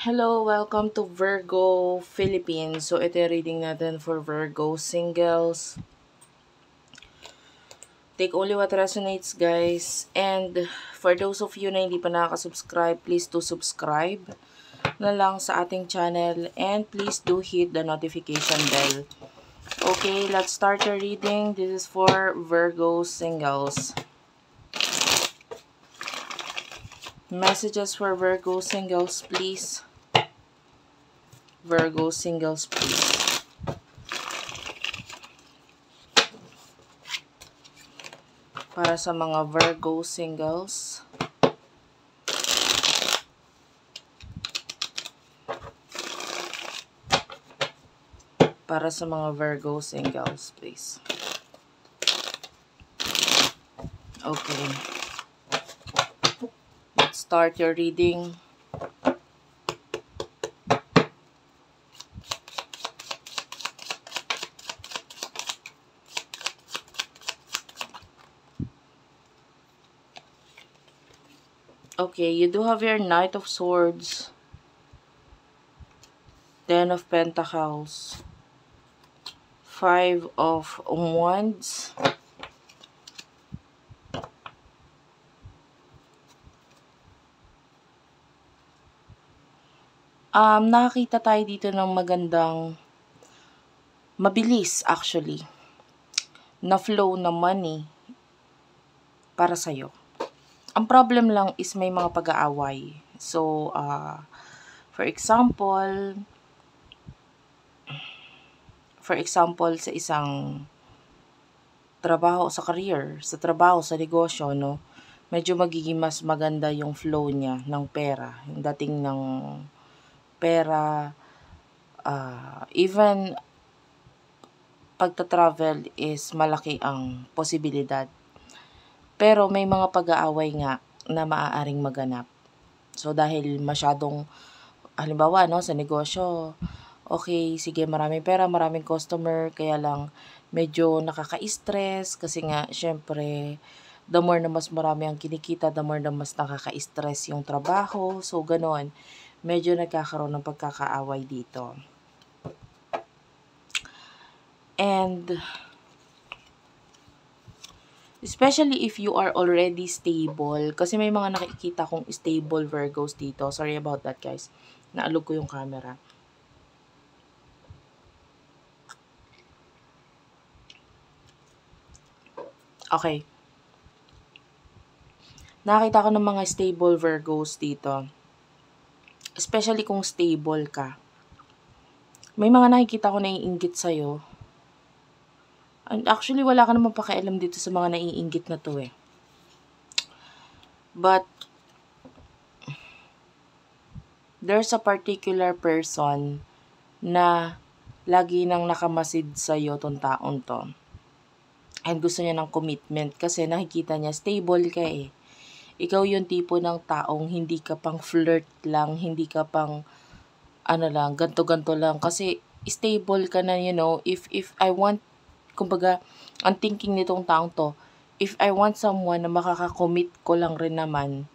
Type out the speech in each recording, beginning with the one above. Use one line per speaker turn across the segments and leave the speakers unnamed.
Hello, welcome to Virgo Philippines. So, ito yung reading natin for Virgo singles. Take only what resonates, guys. And for those of you na hindi pa nakaka-subscribe, please do subscribe na lang sa ating channel. And please do hit the notification bell. Okay, let's start the reading. This is for Virgo singles. Messages for Virgo singles, please. Virgo singles, please. Para sa mga Virgo singles. Para sa mga Virgo singles, please. Okay. Let's start your reading. Okay, you do have your Knight of Swords, Ten of Pentacles, Five of Wands, nakakita tayo dito ng magandang, mabilis actually, na flow na money para sa'yo. Ang problem lang is may mga pag-aaway. So, for example, sa isang trabaho, sa career, sa trabaho, sa negosyo, no, medyo magiging mas maganda yung flow niya ng pera, yung dating ng pera, even pagta-travel is malaki ang posibilidad. Pero may mga pag-aaway nga na maaaring maganap. So, dahil masyadong, halimbawa, no, sa negosyo, okay, sige, maraming pera, maraming customer, kaya lang medyo nakaka-stress kasi nga, syempre, the more na mas marami ang kinikita, the more na mas nakaka-stress yung trabaho. So, ganon. Medyo nagkakaroon ng pagkakaaway dito. And especially if you are already stable. Kasi may mga nakikita kong stable Virgos dito. Sorry about that, guys. Naalog ko yung camera. Okay. Nakita ko ng mga stable Virgos dito. Especially kung stable ka. May mga nakikita ko na iinggit sa'yo. And actually, wala ka naman pakialam dito sa mga naiinggit na to eh. But, there's a particular person na lagi nang nakamasid sa'yo tong taong to. And gusto niya ng commitment kasi nakikita niya stable ka eh. Ikaw yung tipo ng taong hindi ka pang flirt lang, hindi ka pang ganto-ganto lang. Kasi stable ka na, you know, if I want, kumbaga, ang thinking nitong taong to, if I want someone na makakakommit ko lang rin naman,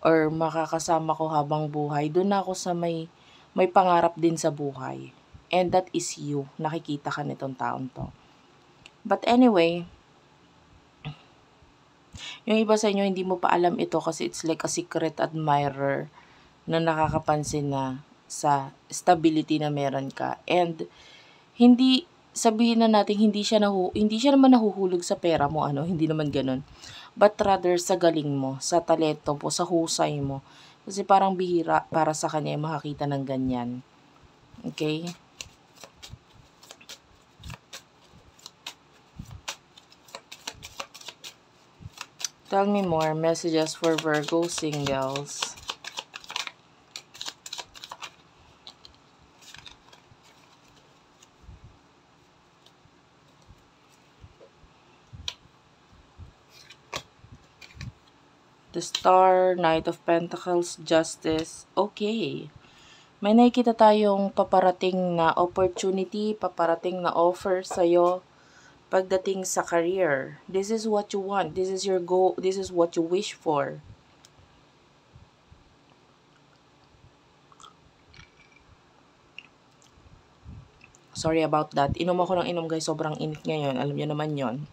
or makakasama ko habang buhay, doon ako sa may pangarap din sa buhay. And that is you. Nakikita ka nitong taong to. But anyway, yung iba sa inyo hindi mo pa alam ito kasi it's like a secret admirer na nakakapansin na sa stability na meron ka. And hindi sabihin na natin hindi siya naman nahuhulog sa pera mo, hindi naman ganoon. But rather sa galing mo, sa talento mo, sa husay mo. Kasi parang bihira para sa kanya makakita ng ganyan. Okay? Tell me more messages for Virgo singles. The Star, Knight of Pentacles, Justice. Okay. May nakikita tayong paparating na opportunity, paparating na offer sa'yo pagdating sa career. This is what you want. This is your goal. This is what you wish for. Sorry about that. Inom ako ng inom guys. Sobrang init ngayon. Alam niyo naman yon.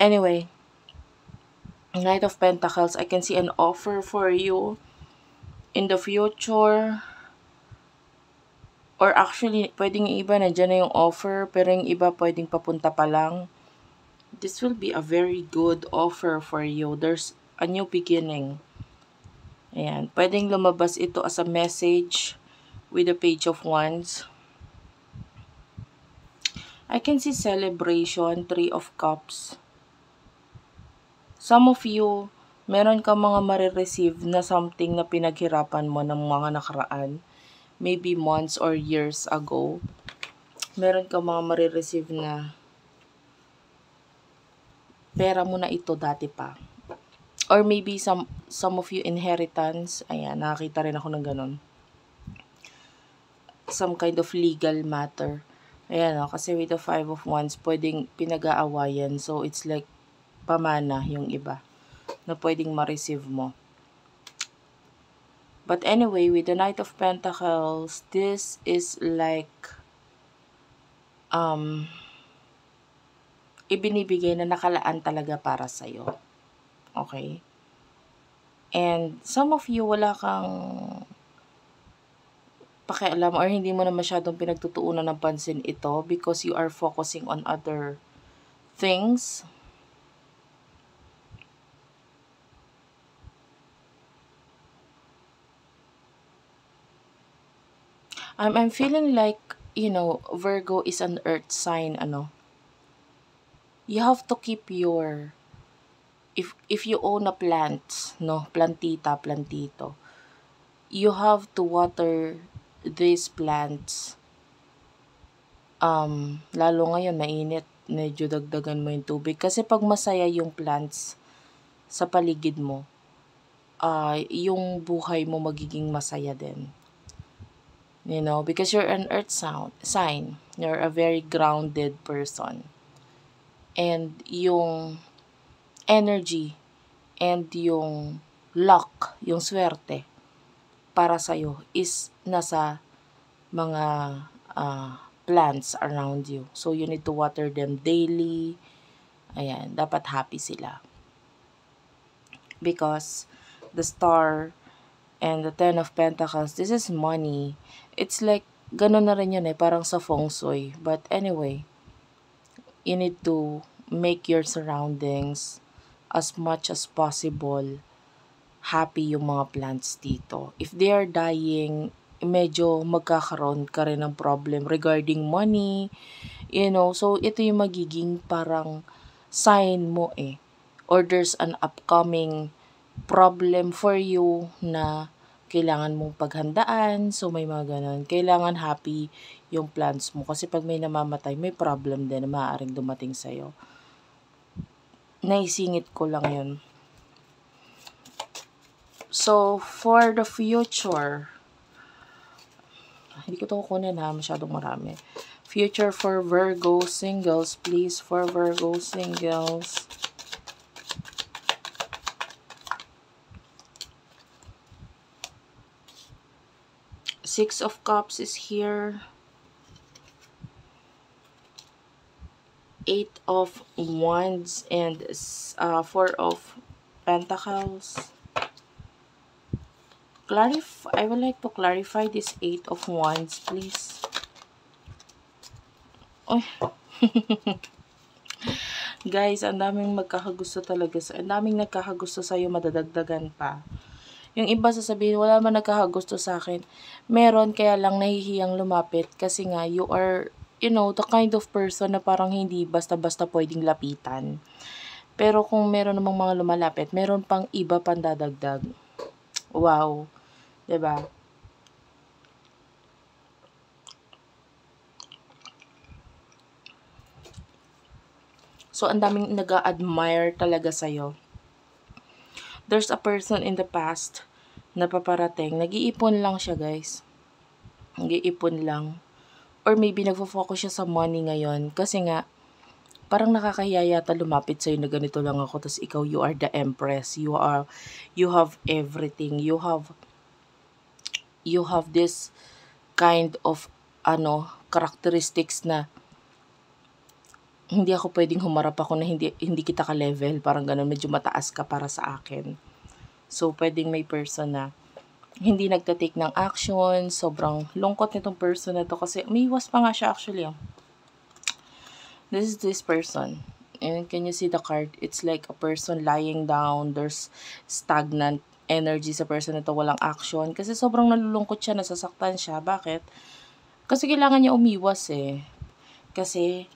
Anyway, Knight of Pentacles. I can see an offer for you in the future. Or actually, pwedeng yung iba nandiyan na yung offer. Pero yung iba pwedeng papunta pa lang. This will be a very good offer for you. There's a new beginning. Ayan. Pwedeng lumabas ito as a message with the Page of Wands. I can see celebration, Three of Cups. Some of you, meron ka mga marireceive na something na pinaghirapan mo ng mga nakaraan. Maybe months or years ago. Meron ka mga marireceive na pera mo na ito dati pa. Or maybe some of you inheritance. Ayan, nakakita rin ako ng ganun. Some kind of legal matter. Ayan o, kasi with the 5 of Wands, pwedeng pinag-aawayan. So, it's like pamana yung iba na pwedeng ma-receive mo. But anyway, with the Knight of Pentacles, this is like ibinibigay na nakalaan talaga para sa'yo. Okay? And some of you, wala kang pakialam or hindi mo na masyadong pinagtutuunan ng pansin ito because you are focusing on other things. I'm feeling like, you know, Virgo is an earth sign, You have to keep your, if you own a plant, plantito, you have to water these plants. Lalo ngayon, mainit, medyo dagdagan mo yung tubig. Kasi pag masaya yung plants sa paligid mo, yung buhay mo magiging masaya din. You know, because you're an earth sign. You're a very grounded person. And yung energy and yung luck, yung swerte para sa'yo is nasa mga plants around you. So, you need to water them daily. Ayan, dapat happy sila. Because the Star and the Ten of Pentacles, this is money. It's like, ganun na rin yun parang sa feng shui. But anyway, you need to make your surroundings as much as possible happy yung mga plants dito. If they are dying, medyo magkakaroon ka rin ng problem regarding money, you know. So, ito yung magiging parang sign mo or there's an upcoming problem for you na kailangan mong paghandaan. So, may mga ganun. Kailangan happy yung plants mo. Kasi pag may namamatay, may problem din na maaaring dumating sa'yo. Naisingit ko lang yun. So, for the future, hindi ko ito kukunin masyadong marami. Future for Virgo singles, please, for Virgo singles. Six of Cups is here. Eight of Wands and Four of Pentacles. I would like to clarify this Eight of Wands, please. Oh. Guys, ang daming magkakagusto talaga. Ang daming nagkakagusto sa'yo, madadagdagan pa. Yung iba sasabihin, wala man nagkakagusto sa akin. Meron, kaya lang nahihiyang lumapit. Kasi nga, you are, you know, the kind of person na parang hindi basta-basta pwedeng lapitan. Pero kung meron namang mga lumalapit, meron pang iba pang dadagdag. Wow. Diba? So, ang daming nag-a-admire talaga sa'yo. There's a person in the past na paparating. Nag-iipon lang siya, guys. Nag-iipon lang. Or maybe nagfo-focus siya sa money ngayon. Kasi nga, parang nakakahiya yata lumapit sa'yo na ganito lang ako. Tapos ikaw, you are the empress. You have everything. You have this kind of characteristics na hindi ako pwedeng humarap ako na hindi kita ka-level, parang gano'n, medyo mataas ka para sa akin. So, pwedeng may person na hindi nagta-take ng action, sobrang lungkot nitong person na to kasi umiiwas pa nga siya actually. This is this person. And can you see the card? It's like a person lying down. There's stagnant energy sa person na to, walang action. Kasi sobrang nalulungkot siya, nasasaktan siya. Bakit? Kasi kailangan niya umiwas eh. Kasi,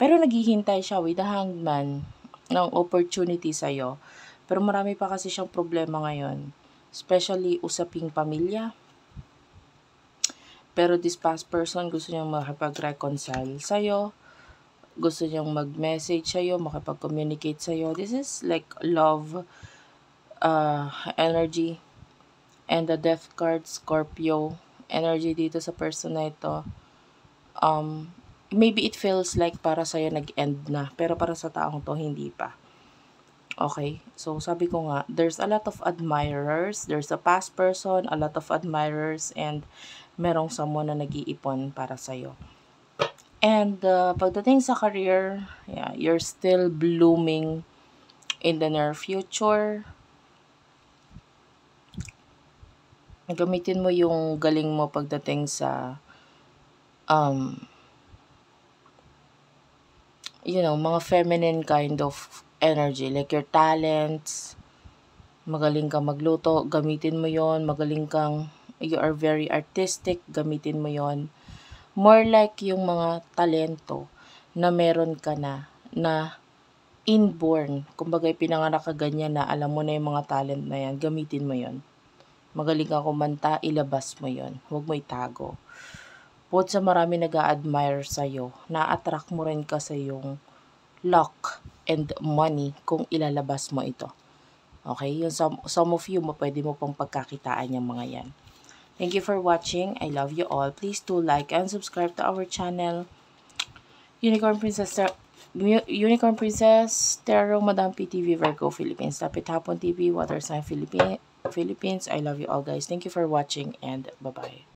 pero naghihintay siya with the hangman ng opportunity sa'yo. Pero marami pa kasi siyang problema ngayon. Especially usaping pamilya. Pero this past person gusto niyang makipag-reconcile sa'yo. Gusto niyang mag-message sa'yo, makipag-communicate sa'yo. This is like love energy. And the death card, Scorpio energy dito sa person na ito. Maybe it feels like para sa'yo nag-end na. Pero para sa taong to, hindi pa. Okay? So, sabi ko nga, there's a lot of admirers. There's a past person, a lot of admirers, and merong someone na nag-iipon para sa'yo. And pagdating sa career, yeah, you're still blooming in the near future. Gamitin mo yung galing mo pagdating sa mga feminine kind of energy, like your talents. Magaling kang magluto, gamitin mo yon. Magaling kang, you are very artistic, gamitin mo yon. More like yung mga talento na meron ka na inborn. Kumbaga, pinanganak ka ganyan na alam mo na yung mga talent na yan, gamitin mo yon. Magaling kang kumanta, ilabas mo yon. Huwag mo itago. Bukod sa marami nag-a-admire sa'yo, na-attract mo rin ka sa yung luck and money kung ilalabas mo ito. Okay? Yung some of you, pwede mo pang pagkakitaan yung mga yan. Thank you for watching. I love you all. Please do like and subscribe to our channel. Unicorn Princess Tarot, Madam PTV, Virgo, Philippines. Tapit Hapon TV, Water Sign, Philippines. I love you all, guys. Thank you for watching and bye-bye.